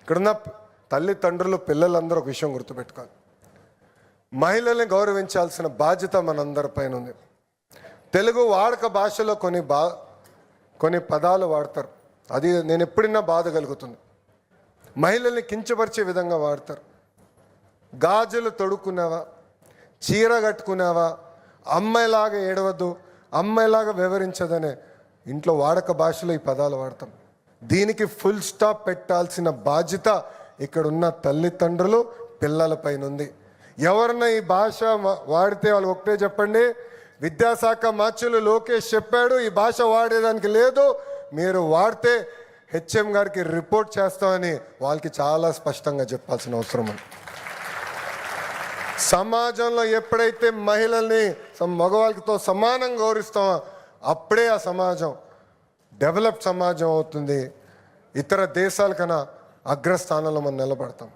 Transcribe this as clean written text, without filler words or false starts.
ఇక్కడున్న తల్లిదండ్రులు పిల్లలందరూ ఒక విషయం గుర్తుపెట్టుకోవాలి. మహిళల్ని గౌరవించాల్సిన బాధ్యత మనందరిపైన ఉంది. తెలుగు వాడక భాషలో కొన్ని పదాలు వాడతారు. అది నేను ఎప్పుడైనా బాధ కలుగుతుంది. మహిళల్ని కించపరిచే విధంగా వాడతారు. గాజులు తొడుక్కున్నావా, చీర కట్టుకున్నావా, అమ్మాయిలాగా ఏడవద్దు, అమ్మాయిలాగా వివరించదనే ఇంట్లో వాడక భాషలో ఈ పదాలు వాడతాం. దీనికి ఫుల్ స్టాప్ పెట్టాల్సిన బాధ్యత ఇక్కడున్న తల్లిదండ్రులు పిల్లలపైన ఉంది. ఎవరన్నా ఈ భాష వాడితే వాళ్ళు ఒకటే చెప్పండి, విద్యాశాఖ మంత్రులు లోకేష్ చెప్పాడు ఈ భాష వాడేదానికి లేదు, మీరు వాడితే హెచ్ఎం గారికి రిపోర్ట్ చేస్తామని వాళ్ళకి చాలా స్పష్టంగా చెప్పాల్సిన అవసరం ఉంది. సమాజంలో ఎప్పుడైతే మహిళల్ని మగవాళ్ళతో సమానంగా గౌరవిస్తామో అప్పుడే ఆ సమాజం డెవలప్ సమాజం అవుతుంది. ఇతర దేశాల కన్నా అగ్రస్థానంలో మనం నిలబడతాం.